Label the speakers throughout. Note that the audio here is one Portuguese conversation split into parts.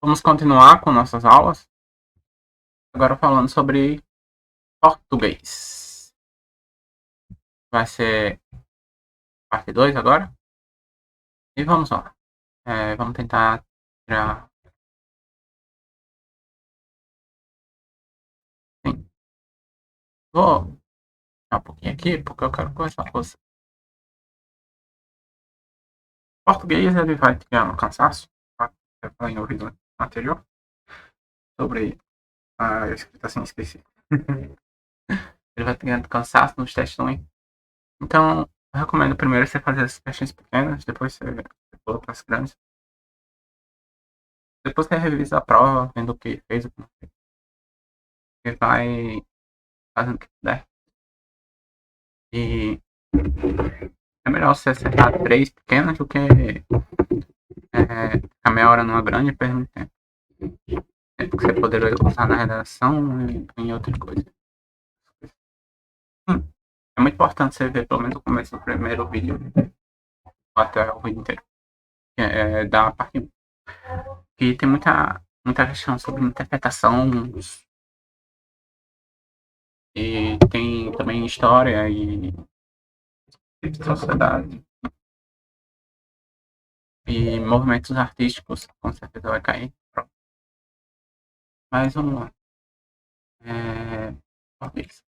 Speaker 1: Vamos continuar com nossas aulas. Agora falando sobre português. Vai ser parte 2 agora. E vamos lá. Vamos tentar tirar. Sim. Vou tirar um pouquinho aqui porque eu quero conversar com você. Português ele vai criar um cansaço. Tá? Eu falei no vídeo anterior sobre a escrita assim, esqueci. Ele vai criando cansaço nos testes também. Então, eu recomendo primeiro você fazer as questões pequenas, depois você pula para as grandes. Depois você revisa a prova, vendo o que fez, o que não fez. Você vai fazendo o que puder. E é melhor você acertar 3 pequenas do que ficar meia hora numa grande e perder tempo. Tempo que você poderia usar na redação e em outra coisa. É muito importante você ver pelo menos o começo do primeiro vídeo até o vídeo inteiro. Da parte 1. Que tem muita questão sobre interpretação e tem também história e sociedade e movimentos artísticos, com certeza vai cair. Pronto. Mas vamos lá. Português.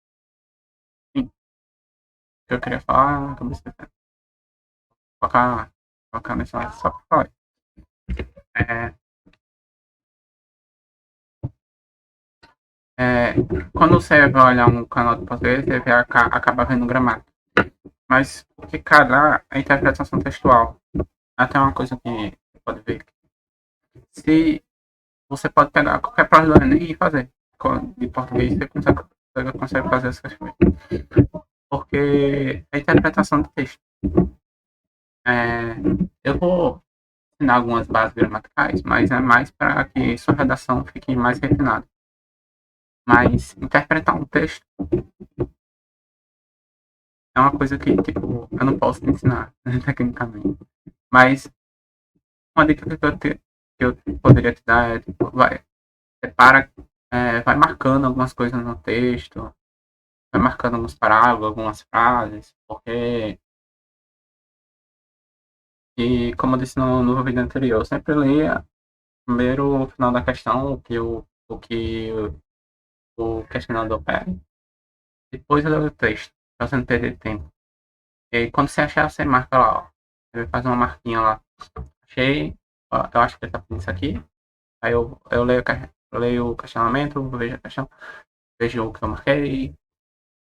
Speaker 1: Sim, o que eu queria falar, acabei esquecendo. Colocar nesse lado só pra falar. É, é, quando você vai olhar um canal de português, você vai acabar vendo gramática. Mas o que cai lá é a interpretação textual. Até uma coisa que você pode ver. Se você pode pegar qualquer prova do Enem e fazer. De português você consegue fazer essas coisas. Porque é a interpretação do texto. É, eu vou ensinar algumas bases gramaticais, mas é mais para que sua redação fique mais refinada. Mas interpretar um texto é uma coisa que, tipo, eu não posso te ensinar tecnicamente. Mas uma dica que eu poderia te dar é, tipo, vai marcando algumas coisas no texto, vai marcando alguns parágrafos, algumas frases, porque, e como eu disse no vídeo anterior, eu sempre leia primeiro o final da questão, o questionador pede, depois eu leio o texto, pra você não perder tempo. E aí, quando você achar, você marca lá, ó. Você faz uma marquinha lá. Achei, ó, eu acho que ele tá pedindo isso aqui. Aí eu leio o questionamento, vejo a questão, vejo o que eu marquei,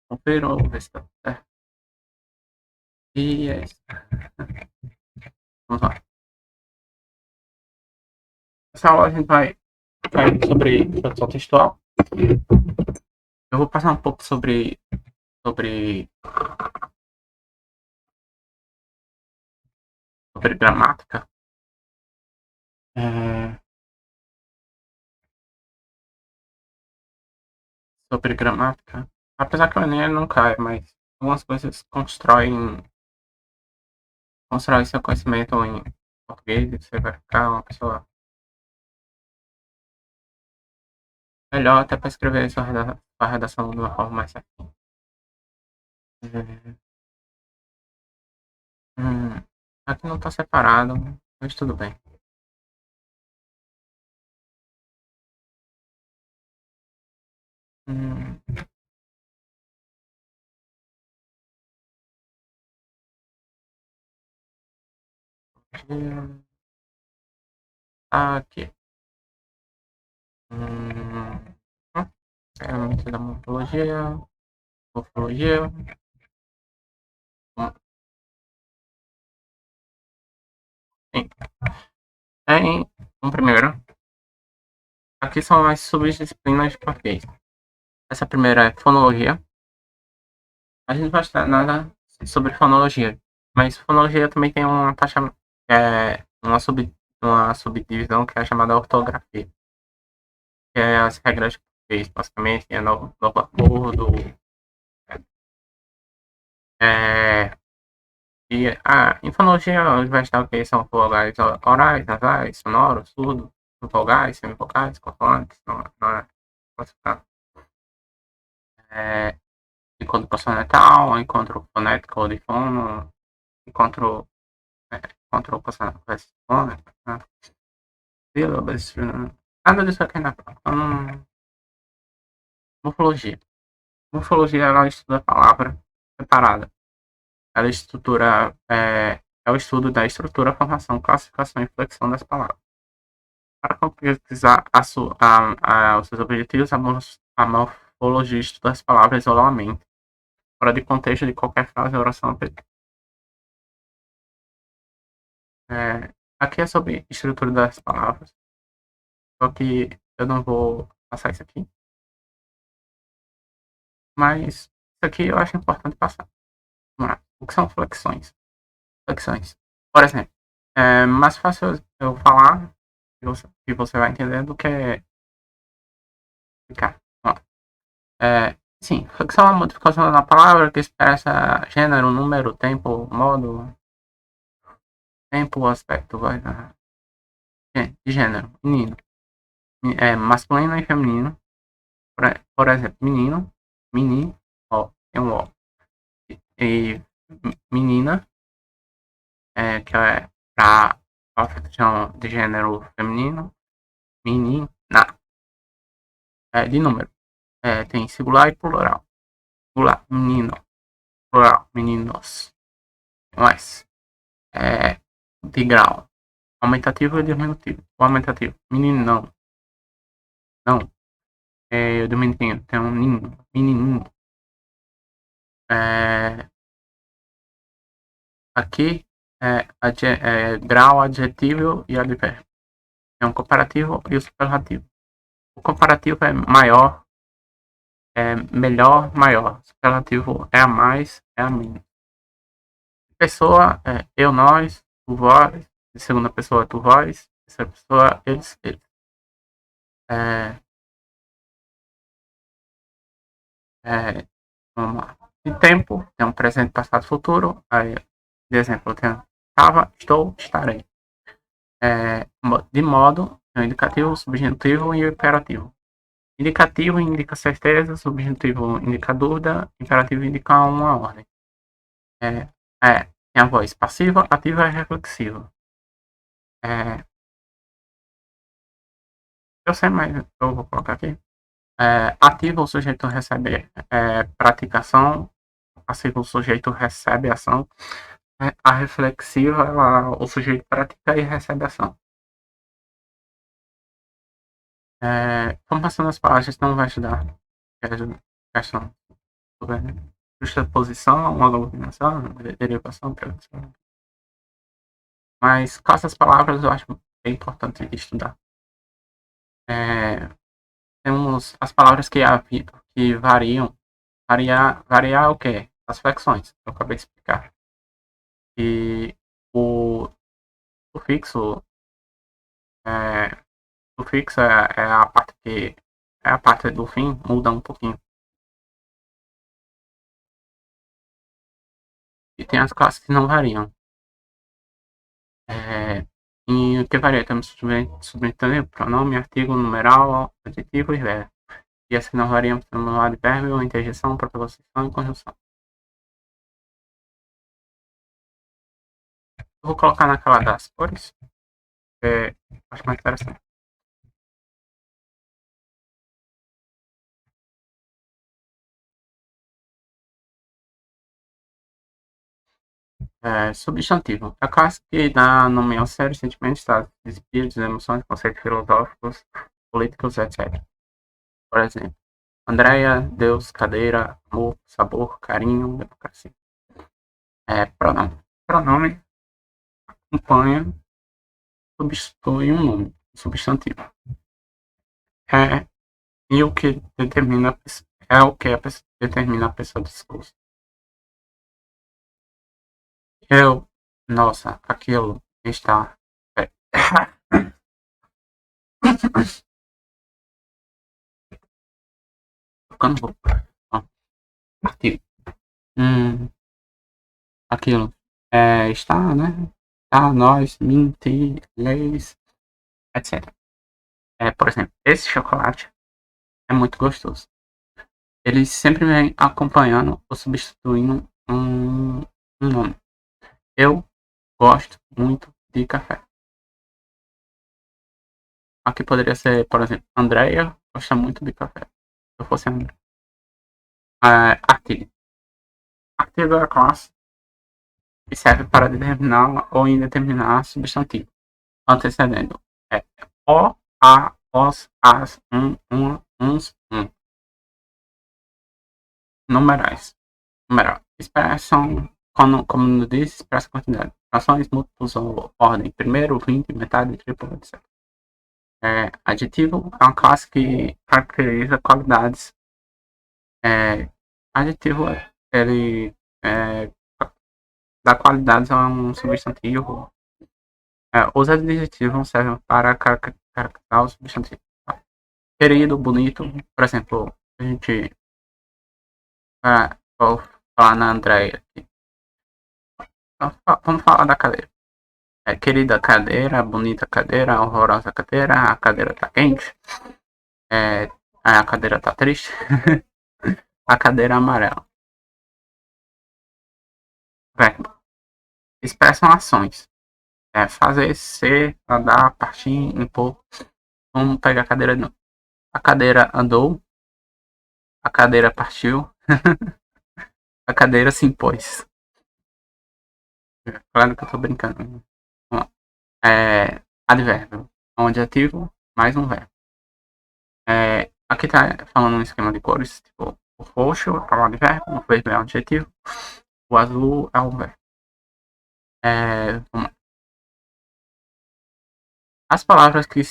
Speaker 1: confiro, ver se tá certo. E é isso. Vamos lá. Essa aula a gente vai sobre produção textual. Eu vou passar um pouco sobre, sobre gramática. É, sobre gramática. Apesar que o Enem não cai, mas algumas coisas constroem seu conhecimento em português e você vai ficar uma pessoa melhor até para escrever sua redação de uma forma mais certinha. É, aqui não está separado, mas tudo bem. Hum, aqui. Hum, é da morfologia. Sim. Tem um primeiro. Aqui são as subdisciplinas de português. Essa primeira é fonologia. A gente não vai estudar nada sobre fonologia, mas fonologia também tem uma taxa, uma subdivisão que é chamada ortografia, que é as regras de português, basicamente, é novo acordo, é, em fonologia a gente vai estudar o que são vogais orais, nasais, sonoros, surdo, vogais, semivogais, consoantes, não é classificado. É, encontro consonantal, encontro fonético ou de fono, encontro, encontro consonantal com fono, né? Sílabas, nada disso aqui na prova. Morfologia. Morfologia ela estuda a palavra separada. Ela estrutura, é o estudo da estrutura, formação, classificação e flexão das palavras. Para concretizar os seus objetivos, a morfologia estuda as palavras isoladamente, fora de contexto de qualquer frase ou oração. Aqui é sobre estrutura das palavras, só que eu não vou passar isso aqui, mas isso aqui eu acho importante passar. Vamos lá. O que são flexões? Flexões. Por exemplo, é mais fácil eu falar que você vai entender do que explicar. Sim, flexão é uma modificação da palavra que expressa gênero, número, tempo, modo, tempo, aspecto, vai, de gênero, menino, masculino e feminino. Por exemplo, menino, menino, ó, tem um ó. E menina, que é para a flexão de gênero feminino, menina, de número. Tem singular e plural. Singular, menino, plural, meninos. Mais. De grau. Aumentativo e diminutivo. O aumentativo. Menino não. Não. O diminutivo. Tem um ninho. Menininho. Aqui grau, adjetivo e advérbio. É um comparativo e o superlativo. O comparativo é maior, melhor, maior. O superlativo é a mais, é a menos. Pessoa é eu, nós, tu, vós. Segunda pessoa, tu, vós. Terceira pessoa, eles, eles. Vamos lá. De tempo, tem um presente, passado, futuro. Aí, de exemplo, eu tenho estava, estou, estarei. De modo, tem o indicativo, subjuntivo e o imperativo. Indicativo indica certeza, subjuntivo indica dúvida, imperativo indica uma ordem. Tem a voz passiva, ativa e reflexiva. Eu sei, mas eu vou colocar aqui. Ativo, o sujeito recebe praticação, passivo, o sujeito recebe ação, a reflexiva, o sujeito pratica e recebe ação. Como passando as palavras, não vai ajudar. Questão sobre justaposição, uma aglutinação, derivação, tradução. Mas com essas palavras eu acho bem importante de estudar. Temos as palavras que variam. Variar o quê? As flexões, eu acabei de explicar. E o sufixo, é, sufixo é a parte que é a parte do fim, muda um pouquinho. E tem as classes que não variam. E o que varia? Temos substantivo, pronome, artigo, numeral, adjetivo e verbo. E as que não variam temos o advérbio, interjeição, preposição e conjunção. Eu vou colocar naquela das cores, que acho mais interessante. Substantivo. A classe que dá nome aos sérios sentimentos, estados de espíritos, emoções, conceitos filosóficos, políticos, etc. Por exemplo, Andréia, Deus, cadeira, amor, sabor, carinho, democracia. Pronome. Pronome acompanha, substitui um nome, substantivo. É, e o que determina o que determina a pessoa do discurso. Eu, nossa, aquilo está. Ficando rouco. Artigo. Aquilo. Está, né? Tá, nós, mim, ti, leis, etc. Por exemplo, esse chocolate é muito gostoso. Ele sempre vem acompanhando ou substituindo um nome. Eu gosto muito de café. Aqui poderia ser, por exemplo, Andrea gosta muito de café. Se eu fosse André. Artigo. Artigo é a classe que serve para determinar ou indeterminar substantivo. Antecedendo. É o, a, os, as, uns, numerais. Numeral. Expressão, como nos diz, expressa quantidade. Frações, múltiplos ou ordem. Primeiro, 20, metade, triplo, etc. Adjetivo é uma classe que caracteriza qualidades. Adjetivo, ele dá qualidades a um substantivo. Os adjetivos servem para caracterizar o substantivo. Querido, bonito, por exemplo, a gente vou falar na Andréia aqui. Vamos falar da cadeira. Querida cadeira, bonita cadeira, horrorosa cadeira, a cadeira tá quente, a cadeira tá triste, a cadeira amarela. Verbo. Expressam ações. Fazer, ser, andar, partir, impor. Vamos pegar a cadeira de novo. A cadeira andou, a cadeira partiu, a cadeira se impôs. Claro que eu tô brincando. Advérbio. Um adjetivo mais um verbo. Aqui tá falando um esquema de cores. Tipo, o roxo é um advérbio, o verde é um adjetivo, o azul é um verbo. Vamos lá. As palavras que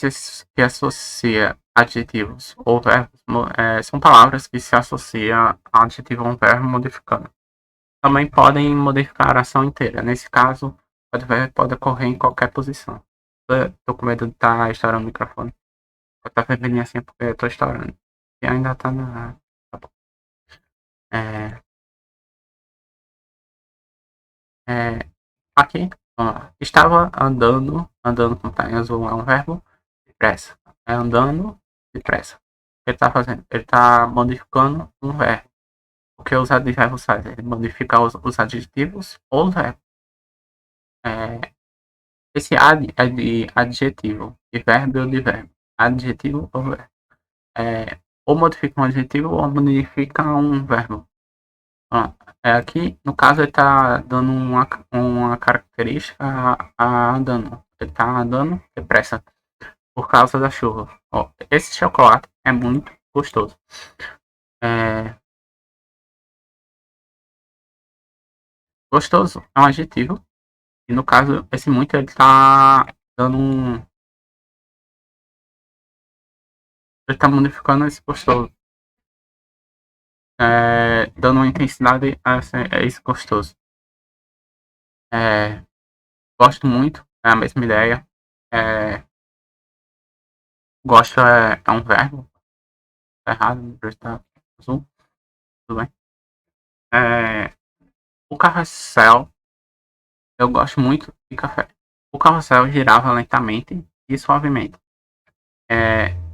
Speaker 1: associam adjetivos ou verbos são palavras que se associam a adjetivo ou um verbo modificando. Também podem modificar a ação inteira. Nesse caso, o advérbio pode ocorrer em qualquer posição. Tô com medo de estar estourando o microfone. Eu tô vermelhinho assim porque eu tô estourando. E ainda tá na. Tá bom. É, é, Aqui, vamos lá. Estava andando com tá em azul é um verbo, depressa. Andando, depressa. O que ele está fazendo? Ele está modificando um verbo. O que os adjetivos fazem? Ele modifica os adjetivos ou os verbos. É, esse ad é de adjetivo, de verbo ou de verbo. Adjetivo ou verbo. Ou modifica um adjetivo ou modifica um verbo. Aqui, no caso, ele está dando uma característica a andando. Ele está andando depressa por causa da chuva. Esse chocolate é muito gostoso. Gostoso é um adjetivo. E no caso, esse muito ele está dando um. Ele está modificando esse gostoso. Dando uma intensidade a esse gostoso. É, Gosto muito, é a mesma ideia. É, Gosto é um verbo. Tá errado, está azul. Tudo bem. É, o carrossel, eu gosto muito de café. O carrossel girava lentamente e suavemente.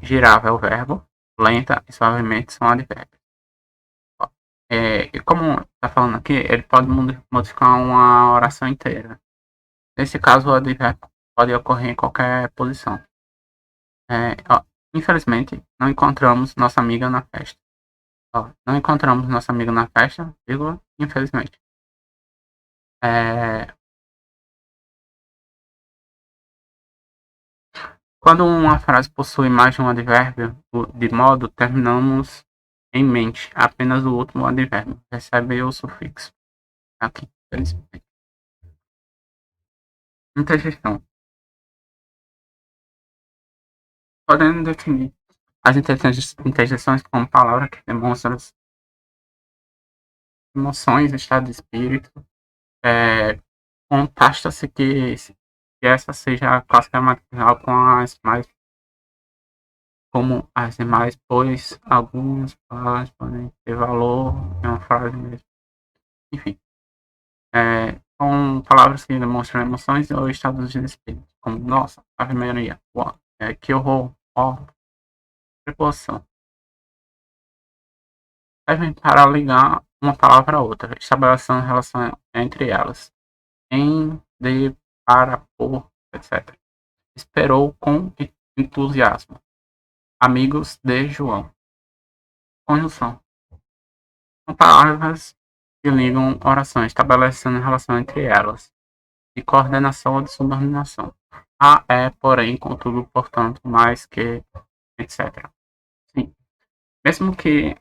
Speaker 1: Girava é o verbo, lenta e suavemente são advérbios. E como está falando aqui, ele pode modificar uma oração inteira. Nesse caso, o advérbio pode ocorrer em qualquer posição. Infelizmente, não encontramos nossa amiga na festa. Não encontramos nossa amiga na festa, vírgula, infelizmente. É, Quando uma frase possui mais de um advérbio de modo, terminamos em mente apenas o último advérbio. Recebe o sufixo. Aqui, infelizmente. Interjeição. Podendo definir as interjeições como palavras que demonstram emoções, estado de espírito. Contasta-se que essa seja a classe gramatical como as demais, pois algumas palavras podem ter valor em uma frase mesmo. Enfim, são palavras que demonstram emoções ou estados de espírito, como nossa, Ave Maria, que horror, ó, preposição. Servem para ligar uma palavra a outra, estabelecendo relação entre elas. Em, de, para, por, etc. Esperou com entusiasmo. Amigos de João. Conjunção. São palavras que ligam orações, estabelecendo relação entre elas, de coordenação ou de subordinação. A é, porém, contudo, portanto, mais que, etc. Sim. Mesmo que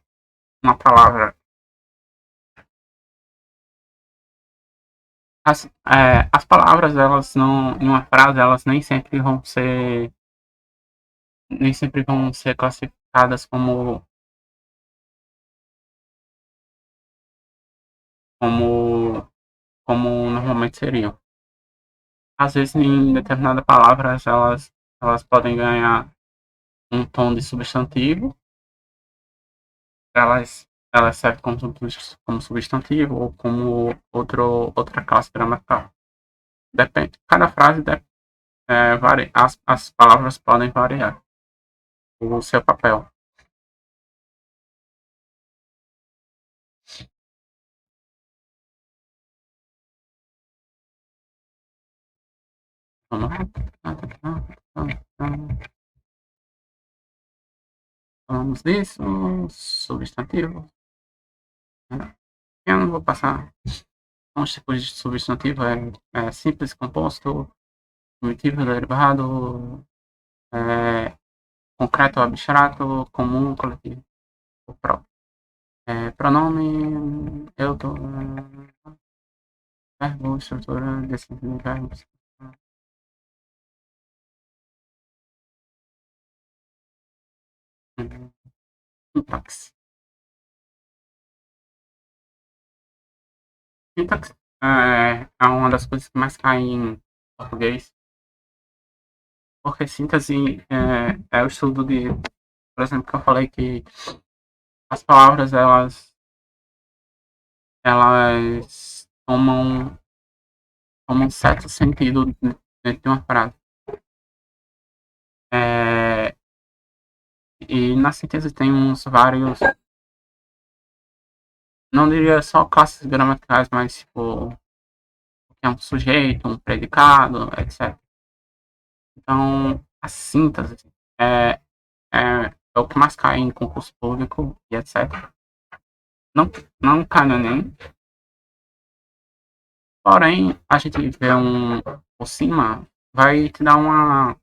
Speaker 1: uma palavra. As palavras, elas não. Em uma frase, elas nem sempre vão ser classificadas como, como normalmente seriam. Às vezes, em determinadas palavras, elas podem ganhar um tom de substantivo, elas servem como substantivo ou como outra classe gramatical. Depende, cada frase varia, as palavras podem variar o seu papel. Vamos lá. Falamos disso, substantivo. Eu não vou passar uns tipos de substantivo, simples, composto, primitivo, derivado, é, concreto, abstrato, comum, coletivo, o próprio. Pronome, eu tô, verbo, estrutura desses verbos. Sintaxe. Sintaxe é uma das coisas que mais caem em português, porque síntese é o estudo de, por exemplo, que eu falei que as palavras elas tomam um certo sentido dentro de uma frase. É, e na síntese tem uns vários, não diria só classes gramaticais, mas tipo, o que é um sujeito, um predicado, etc. Então, a síntese é, é o que mais cai em concurso público e etc. Não, não cai no Enem, porém, a gente vê por cima, vai te dar uma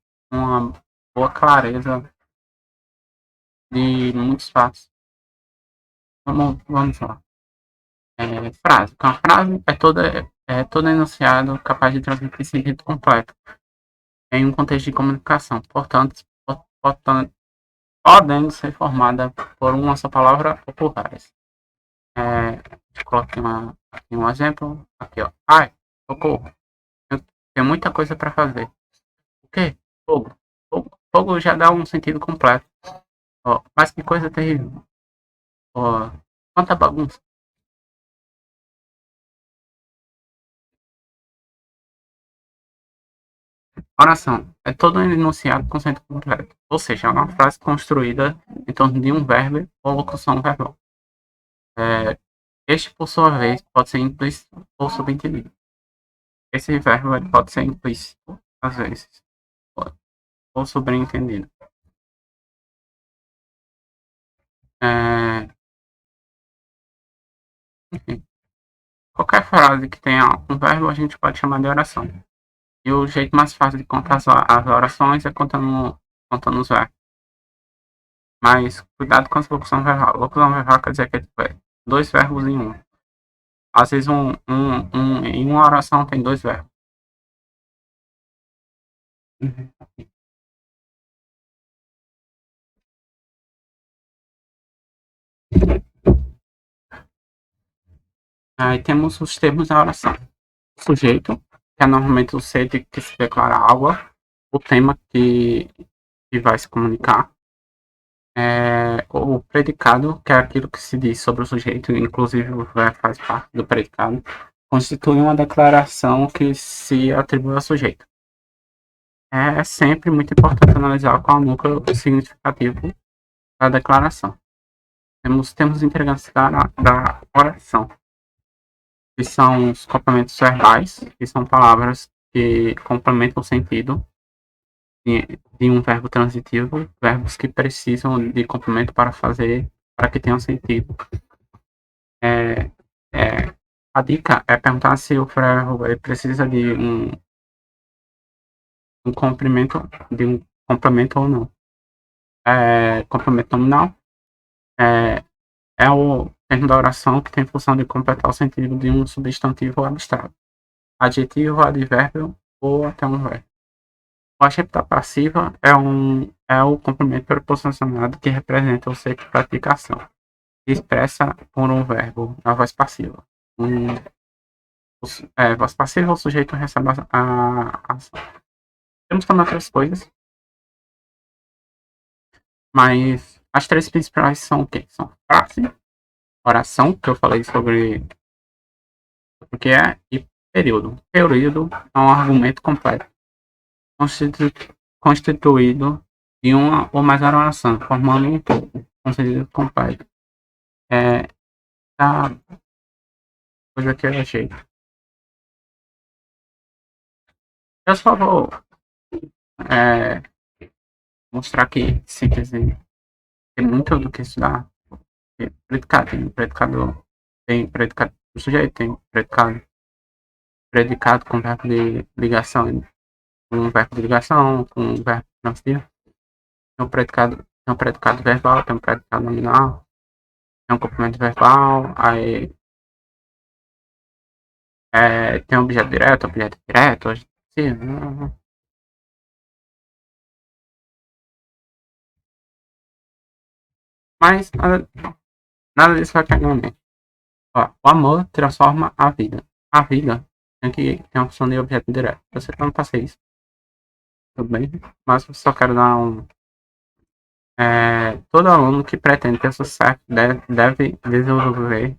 Speaker 1: boa clareza de muitos fatos. Vamos lá. Frase. Então, a frase todo enunciado capaz de transmitir sentido completo em um contexto de comunicação, portanto podendo ser formada por uma só palavra ou por várias. Coloquei aqui um exemplo. Aqui, ó. Ai, socorro. Eu tenho muita coisa para fazer. O quê? Fogo. Fogo já dá um sentido completo. Ó, mas que coisa terrível. Ó, quanta bagunça. Oração é todo um enunciado com sentido completo, ou seja, é uma frase construída em torno de um verbo ou locução verbal. É, este, por sua vez, pode ser implícito ou subentendido. Esse verbo ele pode ser implícito, às vezes, ou subentendido. É, enfim, qualquer frase que tenha um verbo a gente pode chamar de oração. E o jeito mais fácil de contar as orações é contando os verbos. Mas cuidado com a locução verbal. Locução verbal quer dizer que é dois verbos em um. Às vezes em uma oração tem dois verbos. Uhum. Aí temos os termos da oração. O sujeito, que é normalmente o ser de que se declara algo, o tema que vai se comunicar. O predicado, que é aquilo que se diz sobre o sujeito, inclusive o verbo faz parte do predicado, constitui uma declaração que se atribui ao sujeito. É sempre muito importante analisar qual é o núcleo significativo da declaração. Temos termos integrantes da oração, que são os complementos verbais, que são palavras que complementam o sentido de um verbo transitivo, verbos que precisam de complemento para que tenham sentido. É, a dica é perguntar se o verbo precisa um complemento, de um complemento ou não. Complemento nominal é, é o termo da oração que tem função de completar o sentido de um substantivo abstrato, adjetivo, advérbio ou até um verbo. O agente passiva é o complemento preposicionado que representa o ser que pratica a ação, expressa por um verbo, a voz passiva. Voz passiva, o sujeito recebe a ação. Temos também outras coisas, mas as três principais são o quê? São frase, oração, que eu falei sobre o que é, e período. Período é um argumento completo, constituído de uma ou mais orações, formando um todo, com sentido completo. A coisa que eu achei. Eu só vou é, mostrar que síntese tem muito do que estudar. Tem predicado do sujeito, tem predicado com verbo de ligação, com verbo de ligação, com verbo transitivo. Tem um predicado verbal, tem um predicado nominal, tem um complemento verbal, aí tem um objeto direto, sim, mas nada disso vai pegar na mente. Ó, o amor transforma a vida. A vida tem que ter uma função de objeto direto. Eu sei que eu não passei isso, tudo bem, mas eu só quero dar um. Todo aluno que pretende ter sucesso deve desenvolver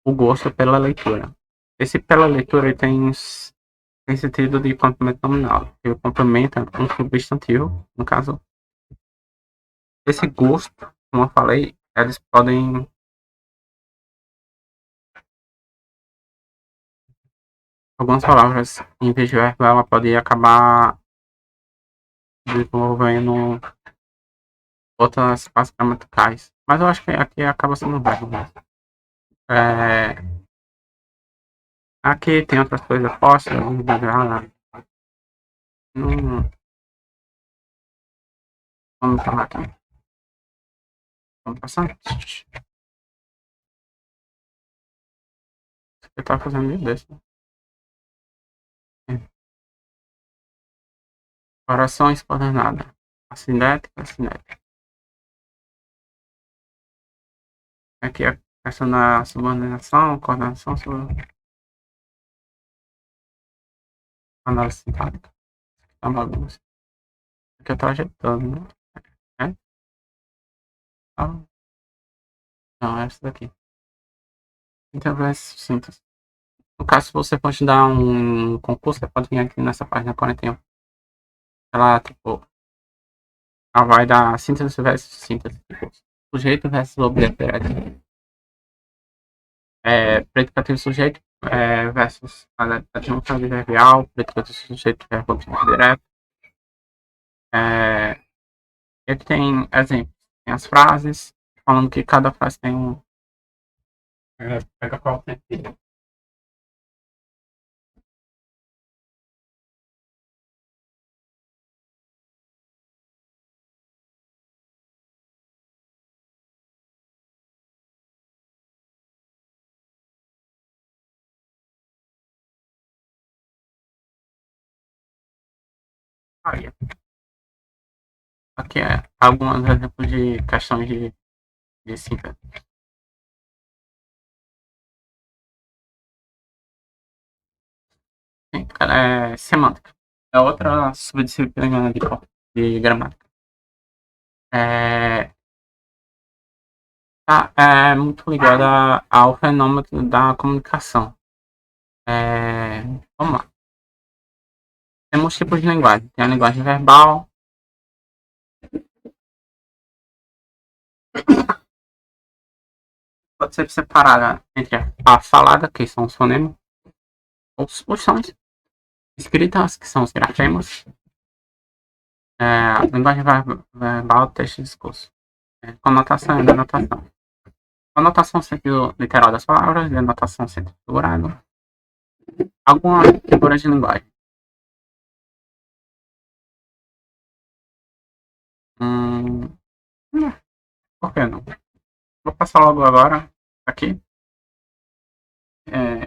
Speaker 1: o gosto pela leitura. Esse pela leitura tem sentido de complemento nominal, que complementa um substantivo, no caso. Esse gosto, como eu falei, eles podem. Algumas palavras, em vez de verbo, ela pode acabar desenvolvendo outras partes gramaticais. Mas eu acho que aqui acaba sendo um verbo mesmo. É, aqui tem outras coisas postas, não, vamos falar aqui. Vamos passar. Eu tava fazendo um desse. Né? Orações coordenadas. A cinética. Aqui a questão da subordinação, coordenação, análise sintática. Tá bagunça. Aqui é o trajetando, né? É? Ah, não, é essa daqui. Então, é síntese. No caso, se você for estudar um concurso, você pode vir aqui nessa página 41. Ela, tipo, ela vai dar síntese versus síntese. Tipo, sujeito versus objeto direto. Predicativo sujeito versus adjunção adverbial, predicativo sujeito versus objeto direto. Aqui tem exemplos. Tem as frases, falando que cada frase tem um. Pega qual sentido. Aí, aqui é alguns exemplos de questões de síntese. Semântica. É outra subdisciplina de gramática. É, é muito ligada ao fenômeno da comunicação. Vamos lá. Temos tipos de linguagem. Tem a linguagem verbal. Pode ser separada entre a falada, que são os fonemas, os sons, escritas, que são os grafemas, linguagem verbal, texto e discurso. Conotação e denotação. Conotação sentido literal das palavras, denotação sentido figurado. Algumas figuras de linguagem. Hum, por que não? Vou passar logo agora aqui.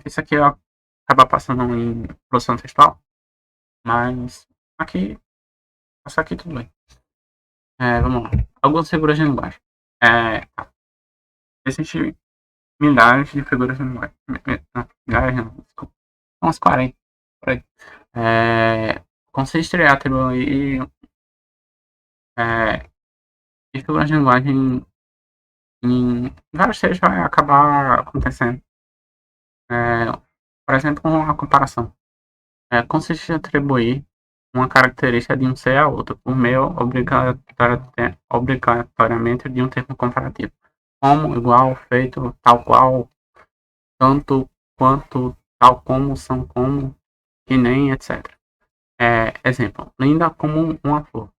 Speaker 1: Isso aqui eu acaba passando em produção textual, mas aqui, passar aqui tudo bem. Vamos lá. Algumas figuras de linguagem. Tá. Existem milhares de figuras de linguagem. Milhares não, desculpa. Umas 40, por aí. Consiste em atribuir figuras de linguagem em vários textos vai acabar acontecendo. Por exemplo, uma comparação. Consiste em atribuir uma característica de um ser a outro, por meio obrigatoriamente de um termo comparativo. Como, igual, feito, tal qual, tanto quanto, tal como, são como, que nem, etc. Exemplo, linda como uma flor.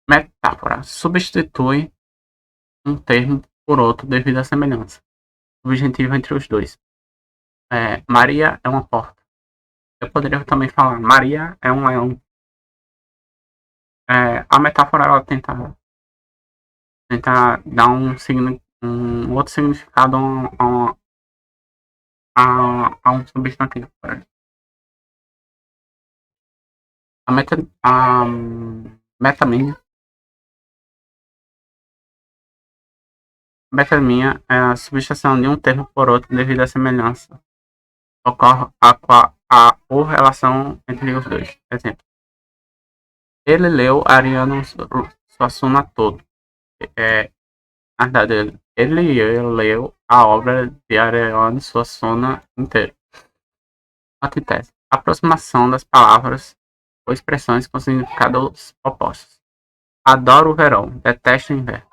Speaker 1: Metáfora. Substitui um termo por outro devido à semelhança. Objetivo entre os dois. Maria é uma porta. Eu poderia também falar Maria é um leão. A metáfora ela tenta dar um outro significado a um substantivo. A metaminha é a substituição de um termo por outro devido à semelhança. Ocorre a correlação entre os dois. Exemplo. Ele leu Ariano Suassuna todo. Na verdade, ele leu a obra de Ariano Suassuna inteira. Antítese. Aproximação das palavras ou expressões com significados opostos. Adoro o verão, detesto o inverno.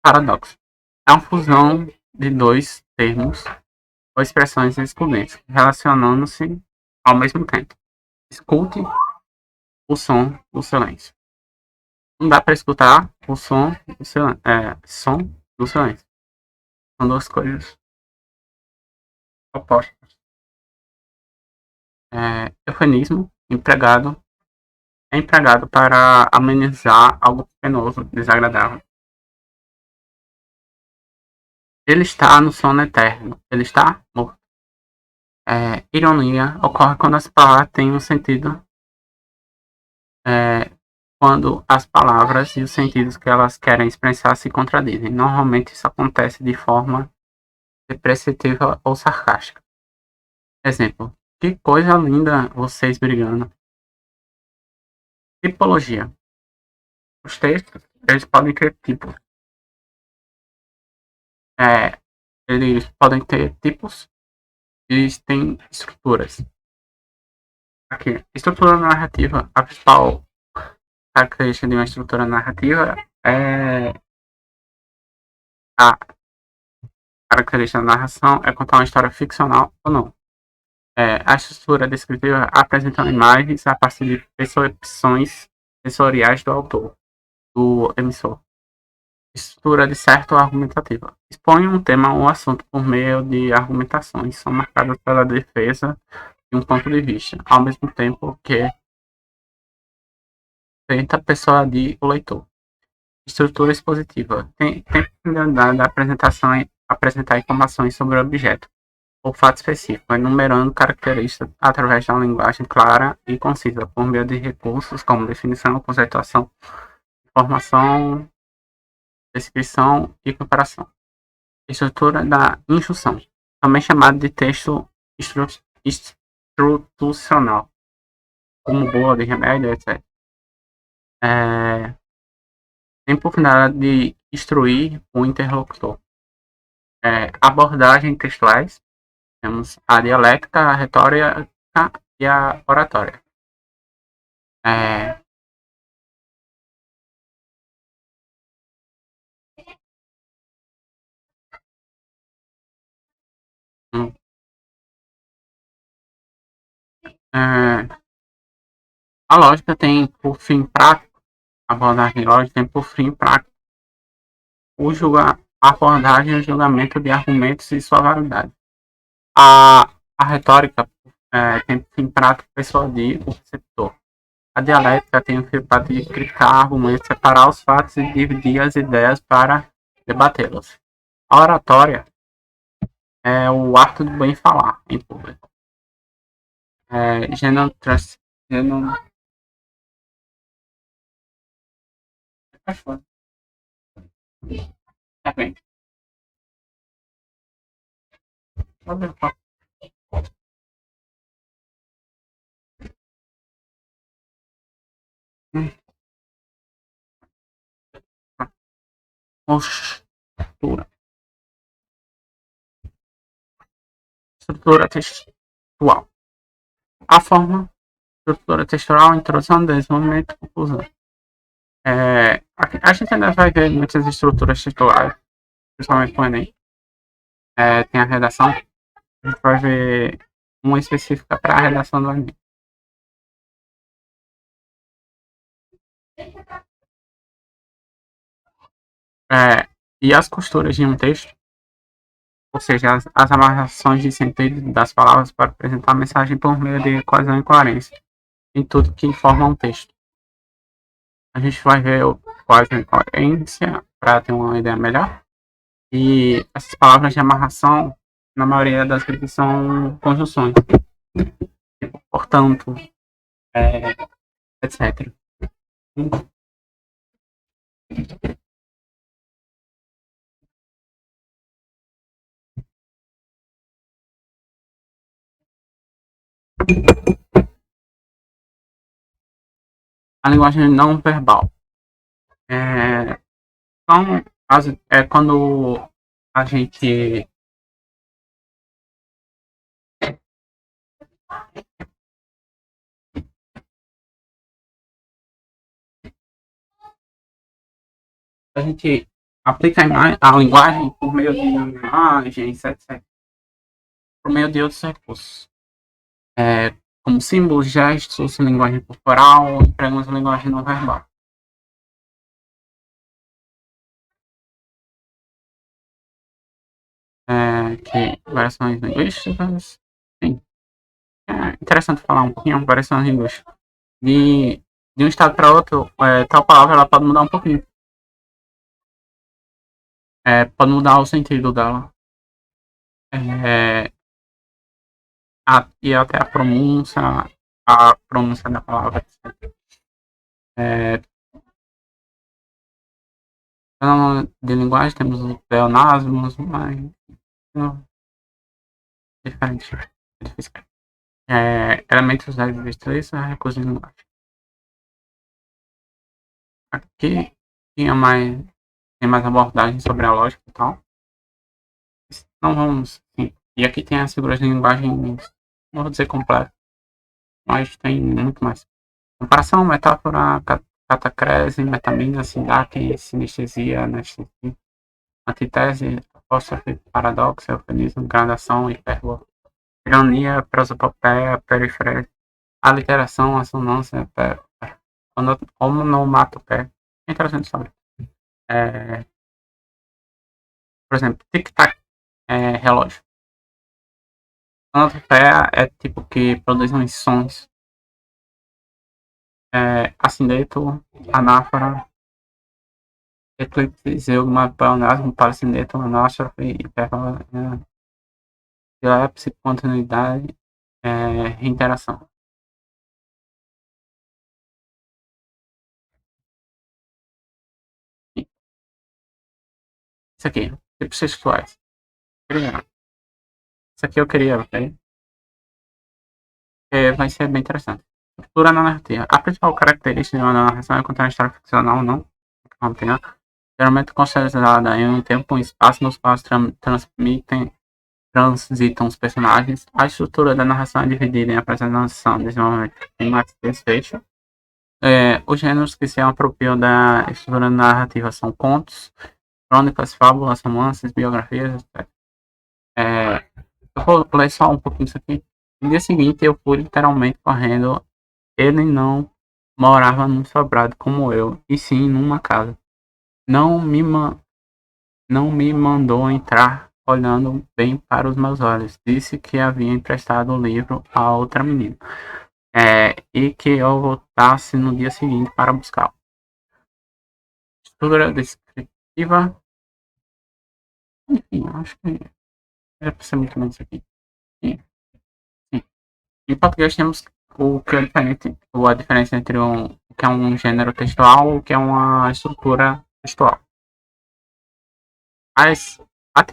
Speaker 1: Paradoxo. É uma fusão de dois termos ou expressões excludentes, relacionando-se ao mesmo tempo. Escute o som do silêncio. Não dá para escutar o som do silêncio. Som do silêncio. São duas coisas opostas. Eufemismo, é empregado para amenizar algo penoso, desagradável. Ele está no sono eterno. Ele está morto. Ironia ocorre quando as palavras têm um sentido. Quando as palavras e os sentidos que elas querem expressar se contradizem. Normalmente isso acontece de forma depreciativa ou sarcástica. Exemplo. Que coisa linda vocês brigando. Tipologia. Os textos, eles podem ter tipos. Eles podem ter tipos e têm estruturas. Aqui, estrutura narrativa. A principal característica de uma estrutura narrativa é a característica da narração é contar uma história ficcional ou não. A estrutura descritiva apresenta imagens a partir de percepções sensoriais do autor, do emissor. Estrutura de certo argumentativa. Expõe um tema ou assunto por meio de argumentações. São marcadas pela defesa de um ponto de vista, ao mesmo tempo que tenta persuadir o leitor. Estrutura expositiva. Tem finalidade da apresentação e apresentar informações sobre o objeto ou fato específico, enumerando características através de uma linguagem clara e concisa, por meio de recursos como definição, conceituação, informação, descrição e comparação. Estrutura da injunção, também chamada de texto institucional, como boa de remédio, etc. Tem por finalidade de instruir o interlocutor. Abordagem textuais. Temos a dialética, a retórica e a oratória. É, hum, é, a lógica tem por fim prático, a abordagem lógica tem por fim prático a abordagem e o julgamento de argumentos e sua validade. A retórica tem por fim prático persuadir o receptor. A dialética tem o fim prático de criticar argumentos, separar os fatos e dividir as ideias para debatê-los. A oratória é o ato de bem falar em público. Genon, genon, tá bem. Postura. Estrutura textual. A forma, estrutura textual, introdução, desenvolvimento, conclusão. A gente ainda vai ver muitas estruturas textuais, principalmente com o Enem. Tem a redação, a gente vai ver uma específica para a redação do Enem. E as costuras de um texto, ou seja, as amarrações de sentido das palavras para apresentar a mensagem por meio de coesão e coerência em tudo que forma um texto. A gente vai ver o coesão e coerência para ter uma ideia melhor. E essas palavras de amarração, na maioria das vezes, são conjunções. Tipo, portanto, etc. A linguagem não verbal. Então, quando a gente aplica a linguagem por meio de imagens, etc. Por meio de outros recursos. Como símbolos, gestos, linguagem corporal, empregamos a linguagem não verbal. Que variações linguísticas. Sim. É interessante falar um pouquinho de variações linguísticas. De um estado para outro, tal palavra ela pode mudar um pouquinho. Pode mudar o sentido dela. E até a pronúncia da palavra. De linguagem temos os pleonasmos, mas não, diferente. Elementos da destreza, recursos de linguagem. Aqui tem mais abordagens sobre a lógica e tal. Não vamos. Sim. E aqui tem as figuras de linguagem, não vou dizer completa, mas tem muito mais. Comparação, metáfora, catacrese, metamina, sindaque, sinestesia, anestesia, antitese, apóstrofe, paradoxo, eufemismo, gradação, hipérbole, ironia, prosopopeia, perifrase, aliteração, assonância, onomatopeia. É interessante saber. Por exemplo, tic-tac, relógio. Onomatopeia é tipo que produz uns sons. Acineto, anáfora, eclipse, zeugma, pleonasmo, palicineto, anástrofe, hipérbole, dilepse, continuidade, reiteração. Isso aqui, tipos textuais. Isso aqui eu queria, ok? Vai ser bem interessante. Estrutura na narrativa. A principal característica de uma narração é contar uma história ficcional ou não. geralmente considerada em um tempo e um espaço nos quais transitam os personagens. A estrutura da narração é dividida em apresentação, desenvolvimento e mais desfecho. Os gêneros que se apropriam da estrutura narrativa são contos, crônicas, fábulas, romances, biografias, etc. Eu vou ler só um pouquinho disso aqui. No dia seguinte, eu fui literalmente correndo. Ele não morava num sobrado como eu, e sim numa casa. Não me, não me mandou entrar olhando bem para os meus olhos. Disse que havia emprestado o livro a outra menina. E que eu voltasse no dia seguinte para buscá-lo. Estrutura descritiva. Enfim, acho que já precisa muito mais isso aqui. Sim, sim. Em português temos o que é diferente, ou a diferença entre o que é um gênero textual e o que é uma estrutura textual. As, a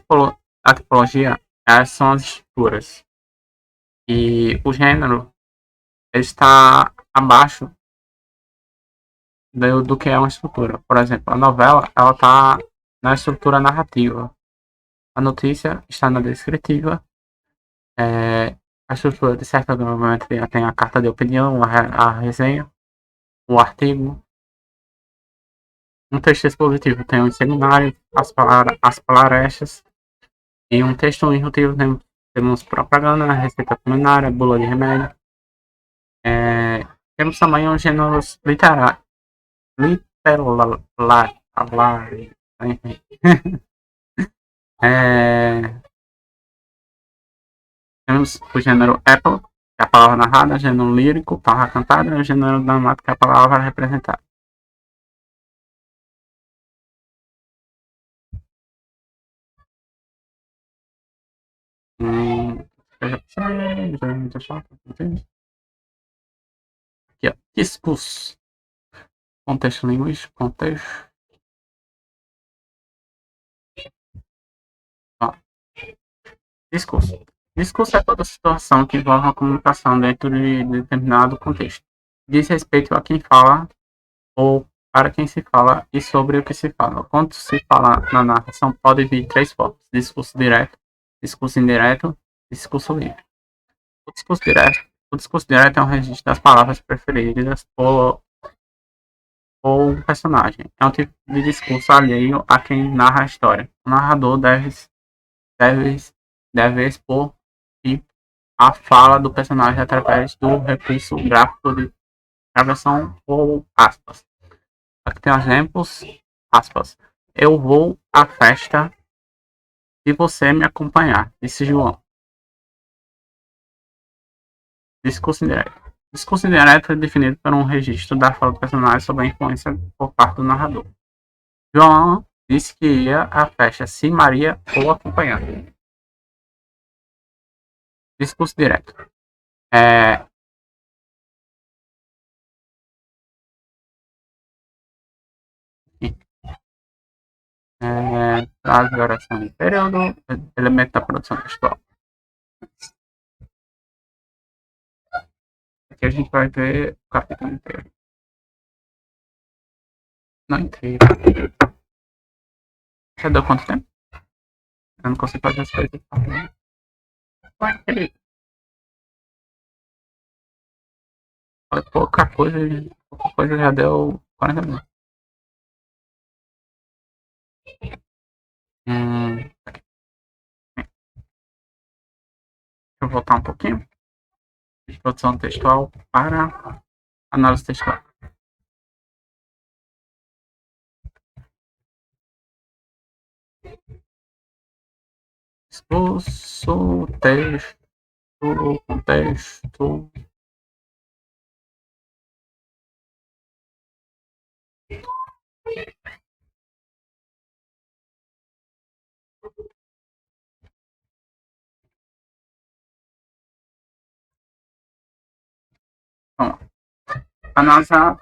Speaker 1: tipologia são as estruturas. E o gênero está abaixo do que é uma estrutura. Por exemplo, a novela ela está na estrutura narrativa. A notícia está na descritiva. A estrutura de certa geometria tem a carta de opinião, a resenha, o artigo. Um texto expositivo tem o seminário, as palarestas. E um texto instrutivo temos propaganda, receita culinária, bula de remédio. Temos também os gêneros literários. Enfim. Temos o gênero Apple, que é a palavra narrada, gênero lírico, palavra cantada, e o gênero dramático, que é a palavra representada. Aqui, ó. Discurso. Contexto linguístico, contexto. Ó. Discurso. Discurso é toda situação que envolve uma comunicação dentro de determinado contexto. Diz respeito a quem fala ou para quem se fala e sobre o que se fala. Quando se fala na narração, pode vir três formas: discurso direto, discurso indireto, discurso livre. O discurso direto é um registro das palavras preferidas por um personagem. É um tipo de discurso alheio a quem narra a história. O narrador deve, deve expor a fala do personagem através do recurso gráfico de gravação ou aspas. Aqui tem exemplos, aspas. Eu vou à festa se você me acompanhar, disse João. Discurso indireto. Discurso indireto é definido por um registro da fala do personagem sob a influência por parte do narrador. João disse que ia à festa se Maria for acompanhar. Discurso direto. É, frase de oração de período, elemento da produção textual. Aqui a gente vai ver o capítulo inteiro. Não inteiro. Já deu quanto tempo? Eu não consigo fazer as coisas. Ué, querido. Pouca coisa já deu 40 minutos. Deixa eu voltar um pouquinho. Produção textual para análise textual. Discurso, texto, contexto. Bom, analisar.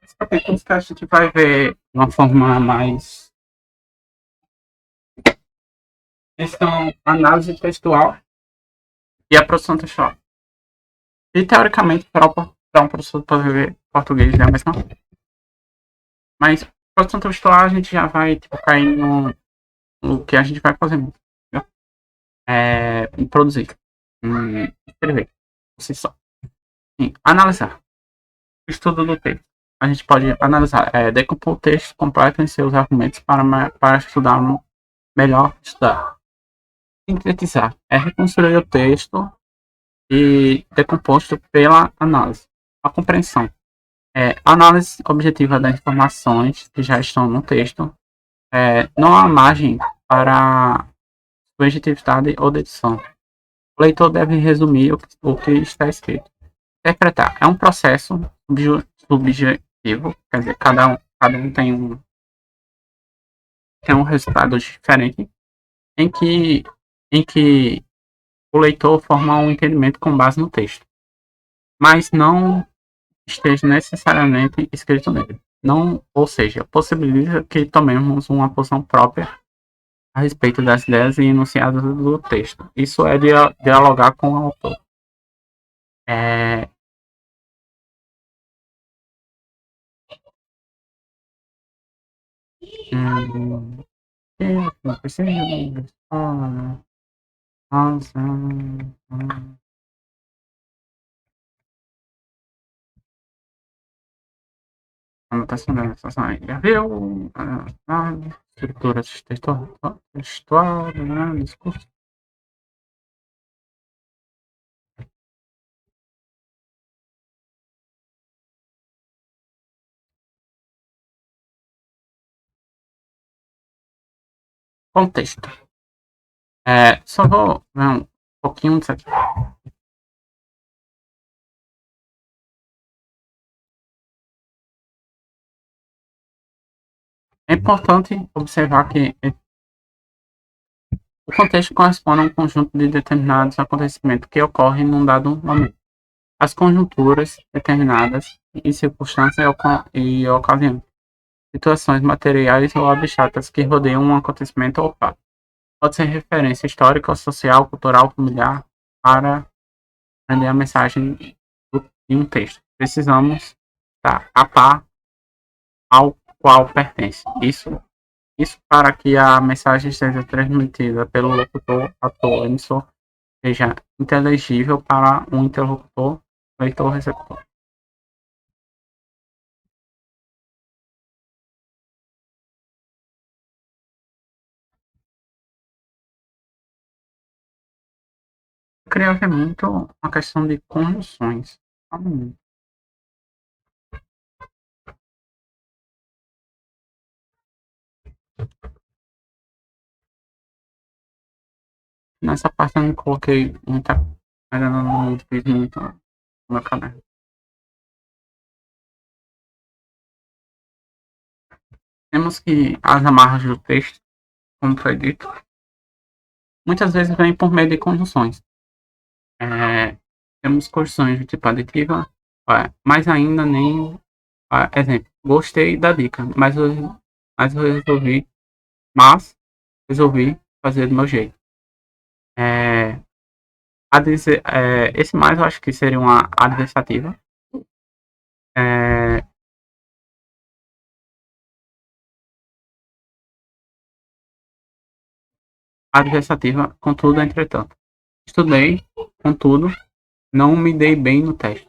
Speaker 1: Os capítulos que a gente vai ver de uma forma mais. Questão análise textual E a produção textual. E teoricamente, para um professor de português é a mesma coisa. Mas produção textual a gente já vai tipo, cair no que a gente vai fazer muito. Produzir. Escrever. Por si só. Sim, analisar. Estudo do texto. A gente pode analisar, decompor o texto completo em seus argumentos para estudar melhor estudar. Sintetizar é reconstruir o texto e decomposto pela análise. A compreensão é análise objetiva das informações que já estão no texto. Não há margem para subjetividade ou edição. O leitor deve resumir o que está escrito. Interpretar é um processo subjetivo, quer dizer, cada um tem um resultado diferente, em que, em que o leitor forma um entendimento com base no texto, mas não esteja necessariamente escrito nele. Não, ou seja, possibilita que tomemos uma posição própria a respeito das ideias e enunciados do texto. Isso é dialogar com o autor. É, hum, não precisa. Nossa, anotação da anotação aí. Já viu? Estrutura textual, discurso. Contexto. Só vou ver um pouquinho disso aqui. É importante observar que o contexto corresponde a um conjunto de determinados acontecimentos que ocorrem num dado momento. As conjunturas determinadas e circunstâncias e ocasiões, situações materiais ou abstratas que rodeiam um acontecimento ou fato. Pode ser referência histórica, social, cultural, familiar, para entender a mensagem de um texto. Precisamos estar a par ao qual pertence. Isso para que a mensagem seja transmitida pelo locutor, ator, emissor, seja inteligível para um interlocutor, leitor, receptor. Eu queria ver muito uma questão de conjunções. Nessa parte eu não coloquei muita. Ainda não fiz muito no meu caderno. Temos que as amarras do texto, como foi dito, muitas vezes vêm por meio de conjunções. Temos conjunções de tipo aditiva, mas ainda nem. Exemplo, gostei da dica, mas resolvi fazer do meu jeito. É, esse mais eu acho que seria uma adversativa. É, adversativa, contudo, entretanto. Estudei, contudo, não me dei bem no teste.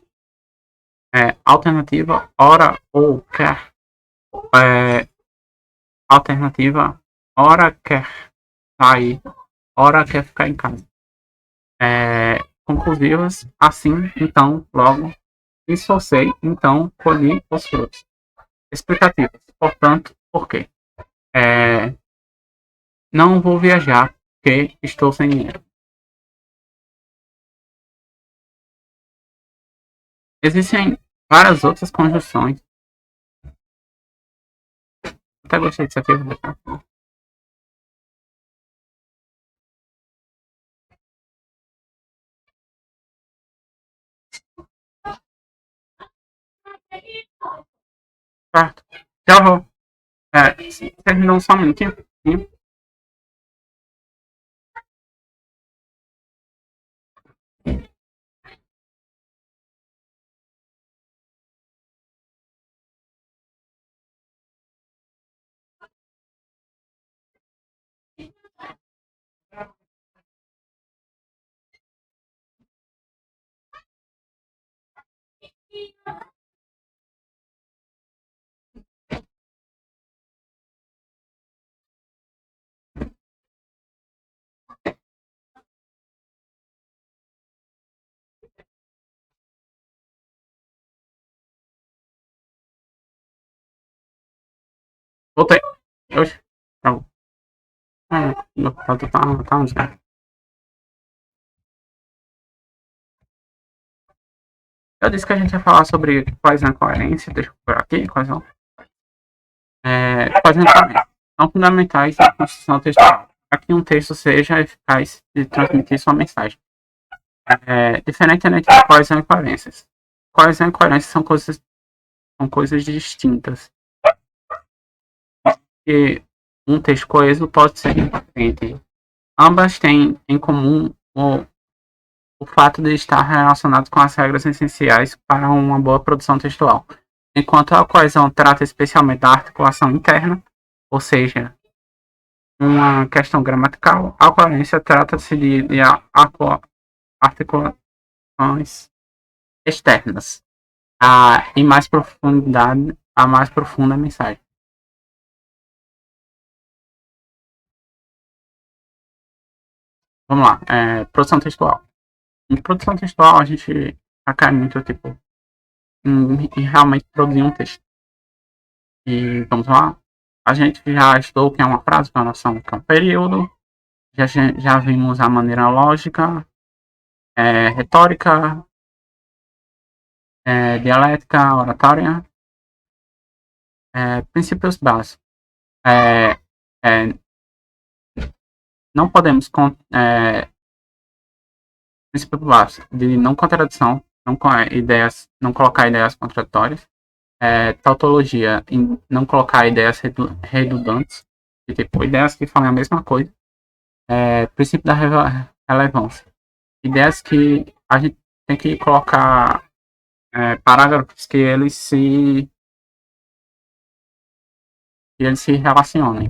Speaker 1: Alternativa, ora ou quer. É, alternativa, ora quer sair, ora quer ficar em casa. Conclusivas, assim, então, logo, esforcei, então, colhi os frutos. Explicativas, portanto, por quê? É, não vou viajar, porque estou sem dinheiro. Existem várias outras conjunções. Até gostei disso aqui. Certo. Já vou. Terminou só um minutinho. Voltei. Oxe, travou. Tá onde, cara? Eu disse que a gente ia falar sobre quais são a coerência, deixa eu por aqui, quais são. Quais são fundamentais na construção textual. Para que um texto seja eficaz de transmitir sua mensagem. Diferente entre coesão e coerências. Coesão e coerência são coisas distintas. E um texto coeso pode ser incoerente. Ambas têm em comum o fato de estar relacionados com as regras essenciais para uma boa produção textual. Enquanto a coesão trata especialmente da articulação interna, ou seja, uma questão gramatical, a coerência trata-se de articulações externas, em mais profundidade, a mais profunda mensagem. Vamos lá, produção textual. Em produção textual, a gente cai muito tipo, em realmente produzir um texto. E vamos lá, a gente já estudou o que é uma frase, que é uma noção, que é um período, já vimos a maneira lógica, retórica, dialética, oratória, princípios básicos. Não podemos princípio básico de não contradição, não colocar ideias contraditórias, tautologia, em não colocar ideias redundantes, tipo, ideias que falam a mesma coisa, princípio da relevância, ideias que a gente tem que colocar parágrafos que eles se relacionem.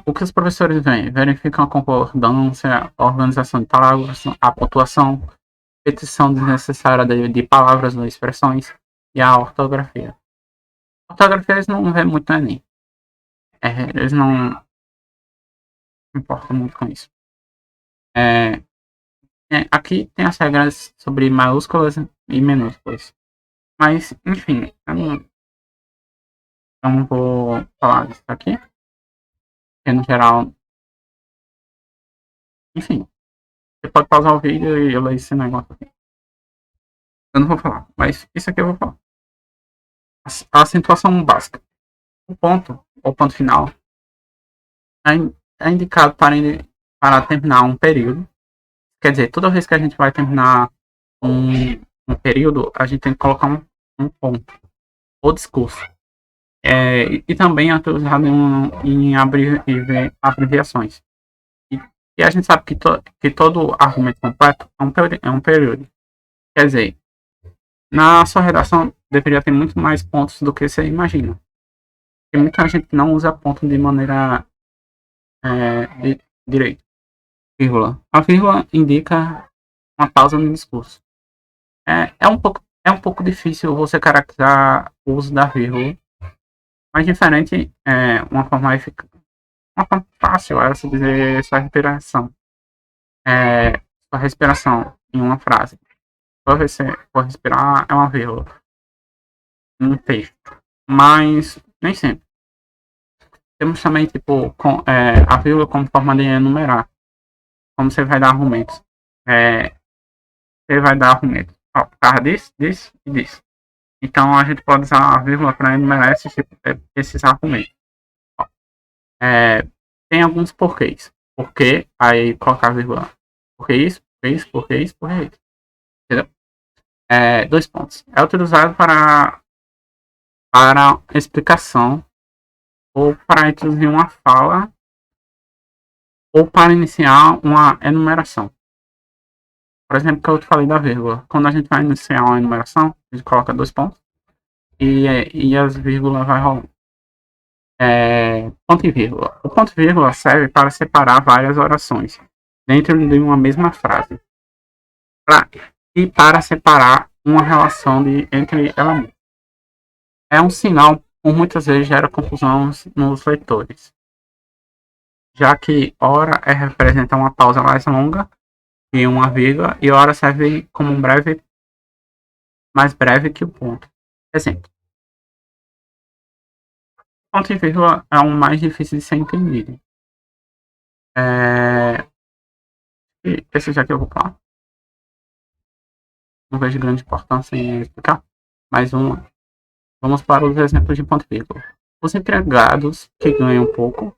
Speaker 1: O que os professores veem? Verificam a concordância, a organização de palavras, a pontuação, repetição desnecessária de palavras ou expressões e a ortografia. A ortografia eles não vêem muito no Enem. Eles não importam muito com isso. Aqui tem as regras sobre maiúsculas e minúsculas. Mas, enfim, eu não vou falar disso aqui. Porque, no geral, enfim, você pode pausar o vídeo e eu ler esse negócio aqui. Eu não vou falar, mas isso aqui eu vou falar. A acentuação básica. O ponto final, é indicado para terminar um período. Quer dizer, toda vez que a gente vai terminar um período, a gente tem que colocar um ponto, ou discurso. E também é utilizado em abreviações. E a gente sabe que todo argumento completo é um período. Quer dizer, na sua redação deveria ter muito mais pontos do que você imagina. Porque muita gente não usa ponto de maneira direito. Vírgula. A vírgula indica uma pausa no discurso. É um pouco difícil você caracterizar o uso da vírgula, mas diferente uma forma fácil é se dizer sua respiração. Sua respiração em uma frase. Toda vez que você for respirar é uma vírgula. Um texto. Mas nem sempre. Temos também tipo a vírgula como forma de enumerar. Como você vai dar argumentos. Você vai dar argumentos. Por causa disso e disso. Então a gente pode usar a vírgula para enumerar esses argumentos. Tem alguns porquês. Porque, aí colocar a vírgula. Porque isso, porque isso, porque isso, porque isso. Entendeu? 2 pontos. É utilizado para explicação ou para introduzir uma fala ou para iniciar uma enumeração. Por exemplo, que eu te falei da vírgula. Quando a gente vai iniciar uma enumeração, a gente coloca 2 pontos e as vírgulas vai rolando. Ponto e vírgula. O ponto e vírgula serve para separar várias orações dentro de uma mesma frase e para separar uma relação entre elementos. É um sinal que muitas vezes gera confusão nos leitores, já que ora representa uma pausa mais longa e uma vírgula, e ora serve como um breve mais breve que o ponto. Exemplo. Ponto e vírgula é o mais difícil de ser entendido. E esse já que eu vou falar. Não vejo grande importância em explicar. Mas vamos para os exemplos de ponto e vírgula. Os empregados que ganham pouco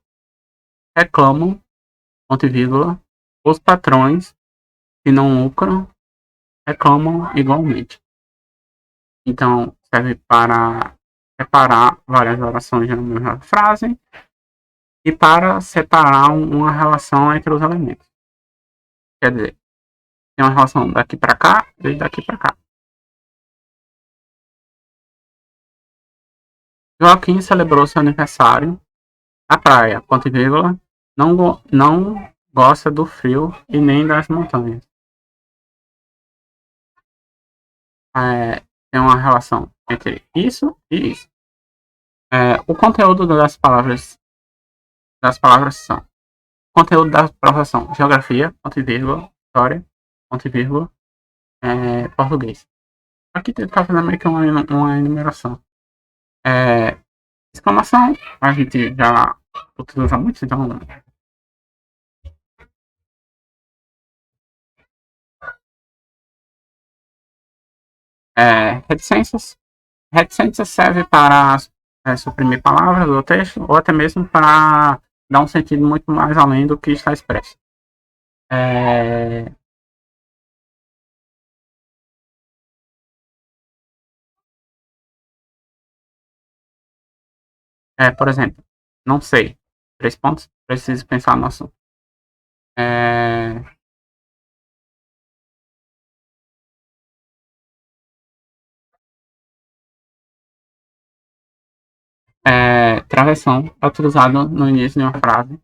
Speaker 1: reclamam, ponto e vírgula. Os patrões que não lucram reclamam igualmente. Então, serve para separar várias orações na mesma frase e para separar uma relação entre os elementos. Quer dizer, tem uma relação daqui para cá e daqui para cá. Joaquim celebrou seu aniversário na praia, ponto e vírgula, não gosta do frio e nem das montanhas. Tem uma relação entre isso e isso. O conteúdo das palavras são conteúdo da prova são geografia, ponto e vírgula, história, ponto e vírgula, português. Aqui está fazendo meio que uma enumeração. Exclamação, a gente já utiliza muito, então. Reticências. Reticências serve para suprimir palavras do texto ou até mesmo para dar um sentido muito mais além do que está expresso. Por exemplo, não sei. 3 pontos. Preciso pensar no assunto. Travessão é utilizado no início de uma frase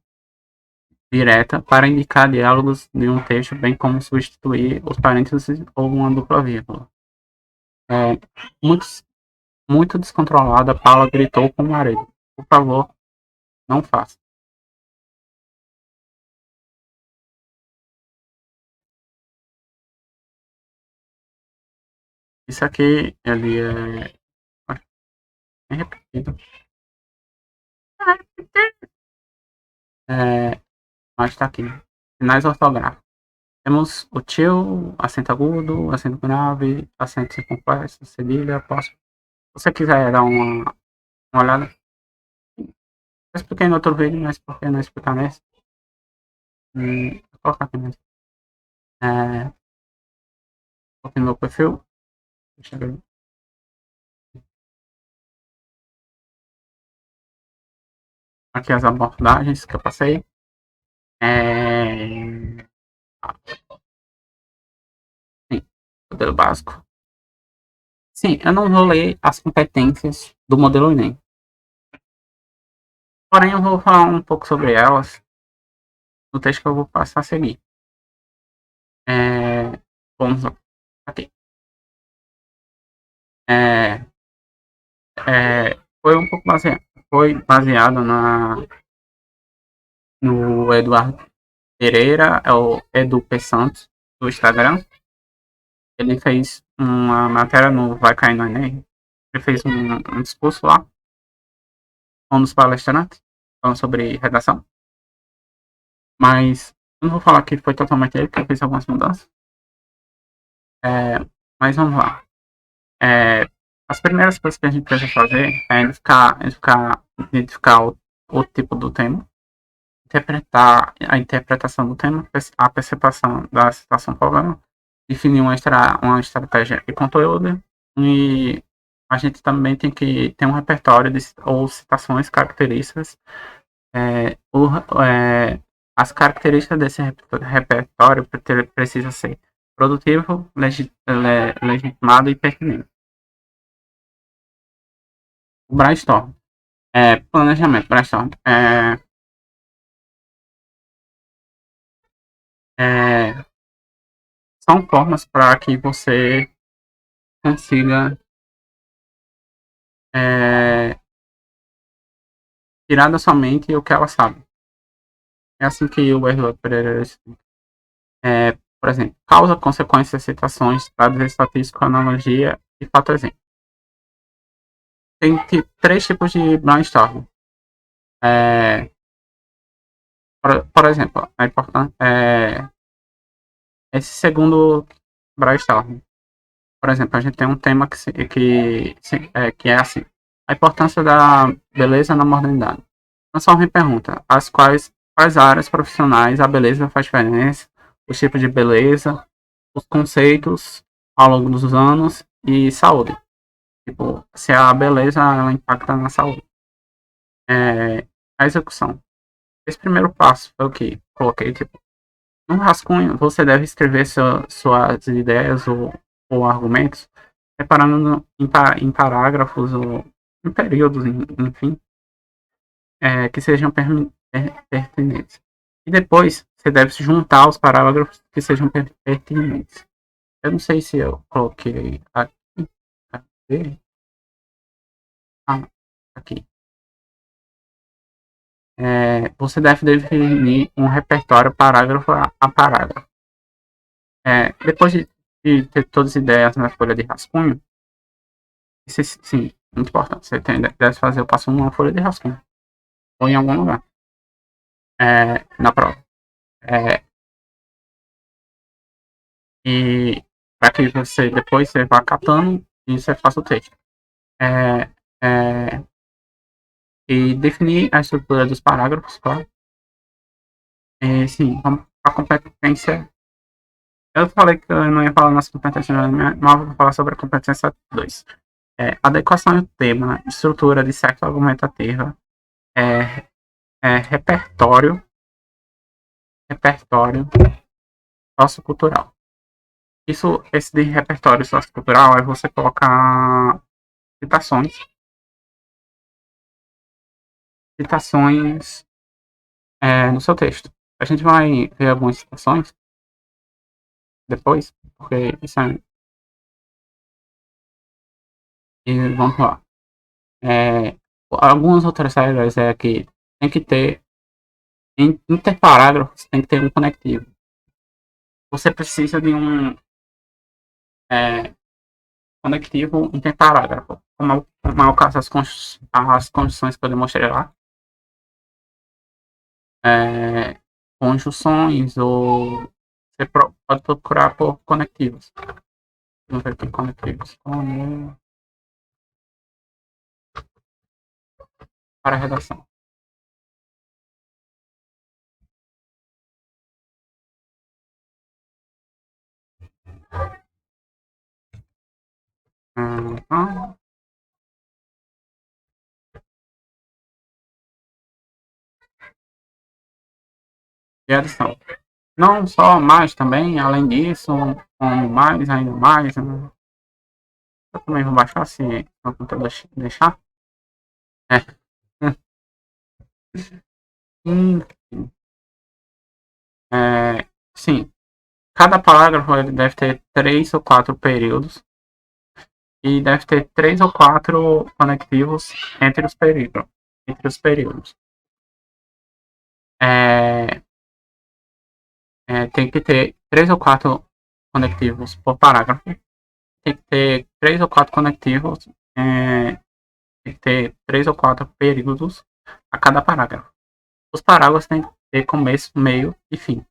Speaker 1: direta para indicar diálogos de um texto, bem como substituir os parênteses ou uma dupla vírgula. Muito descontrolada, Paula gritou com o marido. Por favor, não faça. Isso aqui, ele é repetido. Mas tá aqui. Sinais ortográficos. Temos o tio, acento agudo, acento grave, acento circunflexo, cedilha, apóstrofo. Se você quiser dar uma olhada. Eu expliquei no outro vídeo, mas por que não explicar nesse? Vou colocar aqui mesmo. Aqui no meu perfil. Deixa eu ver. Aqui as abordagens que eu passei. Sim, modelo básico. Sim, eu não vou ler as competências do modelo Enem. Porém, eu vou falar um pouco sobre elas no texto que eu vou passar a seguir. Vamos lá. Aqui. Foi um pouco baseado. Foi baseado no Eduardo Pereira, é o Edu P. Santos, do Instagram. Ele fez uma matéria no Vai Cair no Enem. Ele fez um discurso lá, um dos palestrantes, falando sobre redação. Mas eu não vou falar que foi totalmente ele, que eu fiz algumas mudanças. Mas vamos lá. As primeiras coisas que a gente precisa fazer é identificar o tipo do tema, interpretar a interpretação do tema, a percepção da situação problema, definir uma estratégia de conteúdo e a gente também tem que ter um repertório ou citações características. As características desse repertório precisam ser produtivo, legitimado e pertinente. O brainstorm. Planejamento, brainstorm. São formas para que você consiga tirar da sua mente o que ela sabe. É assim que o Eduardo Pereira explica. Por exemplo, causa, consequência, citações, dados estatísticos, analogia de fato exemplo. Tem três tipos de brainstorming. Por exemplo, é importante, esse segundo brainstorming. Por exemplo, a gente tem um tema que é assim: a importância da beleza na modernidade. Transforma em pergunta: quais áreas profissionais a beleza faz diferença, os tipos de beleza, os conceitos ao longo dos anos e saúde. Tipo, se a beleza ela impacta na saúde. A execução. Esse primeiro passo foi o que coloquei, tipo, no rascunho você deve escrever suas ideias ou argumentos separando em parágrafos ou em períodos, enfim, que sejam pertinentes. E depois você deve juntar os parágrafos que sejam pertinentes. Eu não sei se eu coloquei aqui. Cadê? Aqui. Você deve definir um repertório parágrafo a parágrafo. Depois de ter todas as ideias na folha de rascunho, sim, muito importante. Você deve fazer o passo 1 numa folha de rascunho ou em algum lugar na prova. E para que você depois você vá catando e você faça o texto. É, é, e definir a estrutura dos parágrafos, claro. Sim, a competência. Eu falei que eu não ia falar nas competências, mas vou falar sobre a competência 2. Adequação do tema, estrutura de certa argumentativa, repertório sociocultural. Esse de repertório sociocultural é você colocar citações no seu texto. A gente vai ver algumas citações depois, porque isso é. E vamos lá. Algumas outras regras é que tem que ter, interparágrafos, tem que ter um conectivo. Você precisa de um conectivo interparágrafo, como é o caso das condições que eu demonstrei lá. Conjunções ou você pode procurar por conectivos. Vamos ver aqui conectivos. Para a redação. E adição. Não só mais também, além disso, mais, ainda mais. Eu também vou baixar se o computador deixar. Enfim, sim, cada parágrafo ele deve ter 3 ou 4 períodos e deve ter 3 ou 4 conectivos entre os períodos. Tem que ter 3 ou 4 conectivos por parágrafo. Tem que ter 3 ou 4 conectivos. Tem que ter 3 ou 4 períodos a cada parágrafo. Os parágrafos têm que ter começo, meio e fim.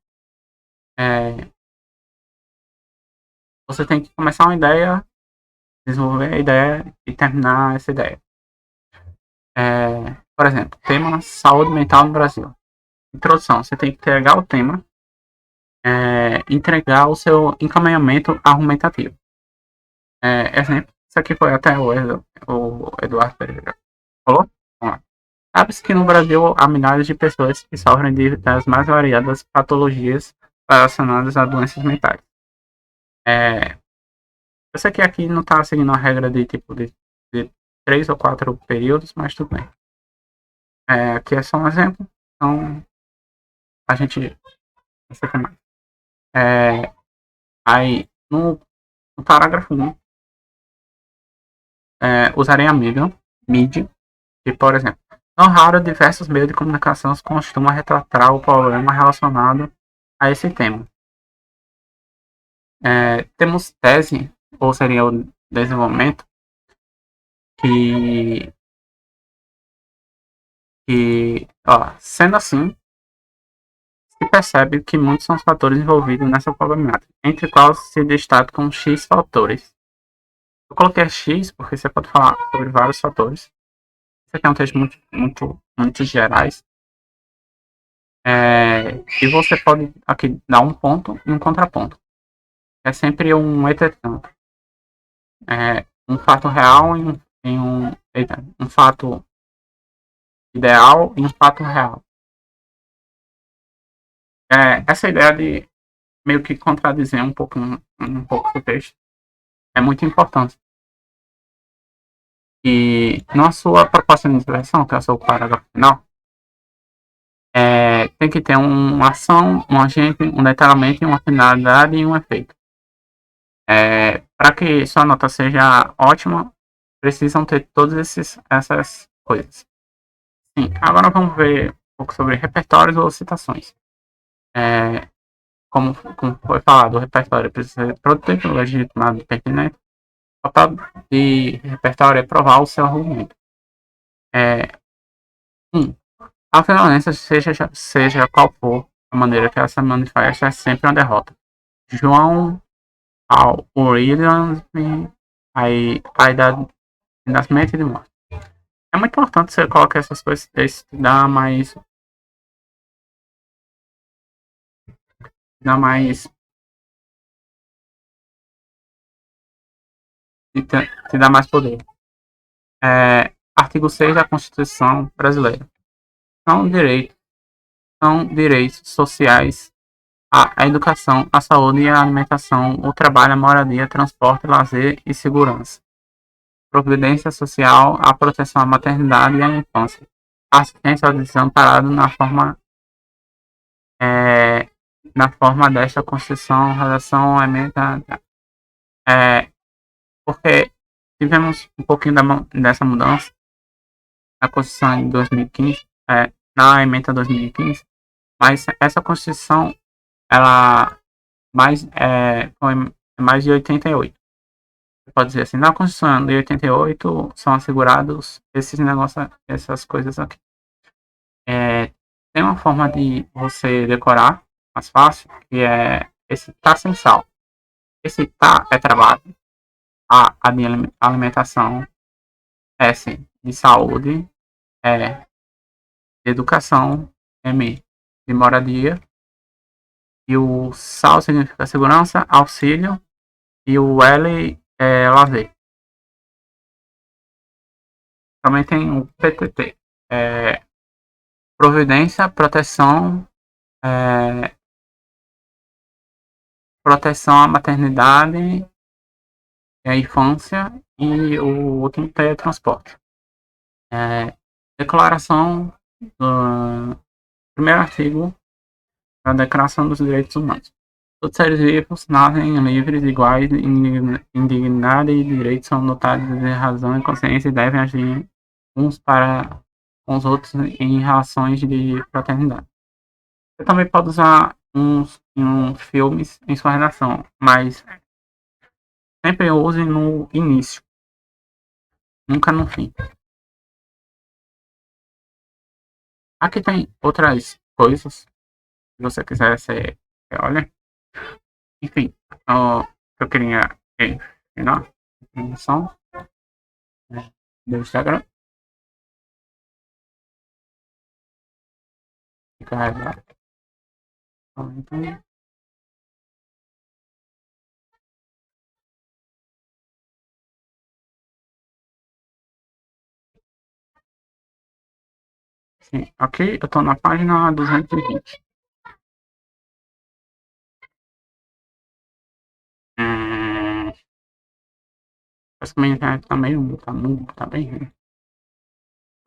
Speaker 1: Você tem que começar uma ideia, desenvolver a ideia e terminar essa ideia. Por exemplo, tema saúde mental no Brasil. Introdução, você tem que entregar o tema, entregar o seu encaminhamento argumentativo. Exemplo, isso aqui foi até o Eduardo Pereira falou. Vamos lá. Sabe-se que no Brasil há milhares de pessoas que sofrem das mais variadas patologias relacionadas a doenças mentais. Eu sei que aqui não está seguindo a regra de tipo de 3 ou 4 períodos, mas tudo bem. Aqui é só um exemplo, então a gente mais. Aí no parágrafo 1, usarei a mídia, que por exemplo, não raro diversos meios de comunicação costumam retratar o problema relacionado a esse tema. Temos tese, ou seria desenvolvimento que, sendo assim, se percebe que muitos são os fatores envolvidos nessa problemática, entre quais se destacam X fatores. Eu coloquei X porque você pode falar sobre vários fatores. Isso aqui é um texto muito gerais. E você pode aqui dar um ponto e um contraponto. É sempre um entretanto. Um fato real um fato ideal e um fato real. Essa ideia de meio que contradizer um pouco o texto é muito importante. E na sua proposta de intervenção, que é o seu parágrafo final, tem que ter uma ação, um agente, um detalhamento, uma finalidade e um efeito. Para que sua nota seja ótima, precisam ter todas essas coisas. Sim, agora vamos ver um pouco sobre repertórios ou citações. Como foi falado, o repertório precisa ser produtivo, legitimado e pertinente. O papel de repertório é provar o seu argumento. A violência, seja qual for a maneira que ela se manifesta, é sempre uma derrota. João Williams, aí da nascimento e de morte. É muito importante você colocar essas coisas, te dá mais poder. Artigo 6 da Constituição Brasileira. São direitos sociais a educação, a saúde e a alimentação, o trabalho, a moradia, transporte, lazer e segurança. Providência social, a proteção à maternidade e à infância. Assistência ao desamparado na forma desta Constituição, redação, emenda. Porque tivemos um pouquinho dessa mudança na Constituição em 2015, na emenda 2015, mas essa Constituição, ela foi mais de 88. Você pode dizer assim, na Constituição de 88 são assegurados esses negócios, essas coisas aqui. Tem uma forma de você decorar mais fácil, que é esse tá sem sal. Esse tá é trabalho, a de alimentação, S de saúde, de educação, M de moradia, e o SAL significa segurança, auxílio, e o L é lazer. Também tem o PTT, providência, proteção à maternidade, à infância, e o último é transporte. Declaração do primeiro artigo da Declaração dos Direitos Humanos. Todos os seres vivos nascem livres, iguais, em dignidade e direitos, são dotados de razão e consciência e devem agir uns para com os outros em relações de fraternidade. Você também pode usar filmes em sua redação, mas sempre use no início, nunca no fim. Aqui tem outras coisas, se você quiser, você olha. Enfim, eu queria ensinar a informação do Instagram. Carregar. Então, sim, aqui eu tô na página 220. Parece que minha internet tá meio, tá bem ruim.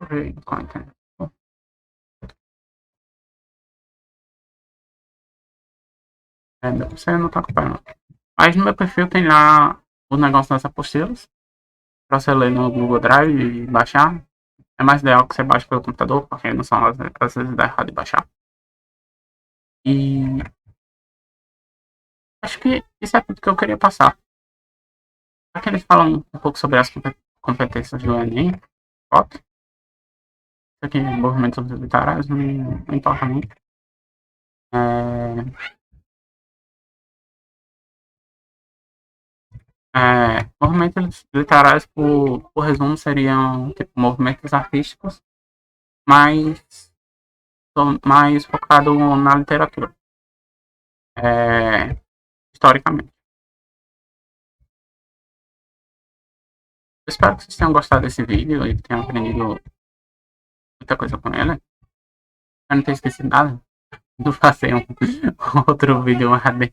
Speaker 1: Deixa eu ver qual é a internet. Você não tá acompanhando. Mas no meu perfil tem lá o negócio das apostilas, pra você ler no Google Drive e baixar. É mais ideal que você baixe pelo computador, porque não são as vezes dá errado de baixar. E acho que isso é tudo que eu queria passar. Aqui eles falam um pouco sobre as competências do Enem. Foto. Isso aqui, movimentos literários, não importa muito. É, movimentos literários, por resumo, seriam tipo, movimentos artísticos, mas mais focado na literatura, historicamente. Eu espero que vocês tenham gostado desse vídeo e que tenham aprendido muita coisa com ele. Eu não tenho esquecido nada. Não fazer outro vídeo mais bem.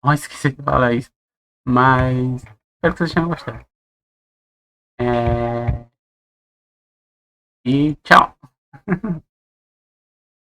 Speaker 1: Oh, esqueci de falar isso. Mas espero que vocês tenham gostado. É, e tchau.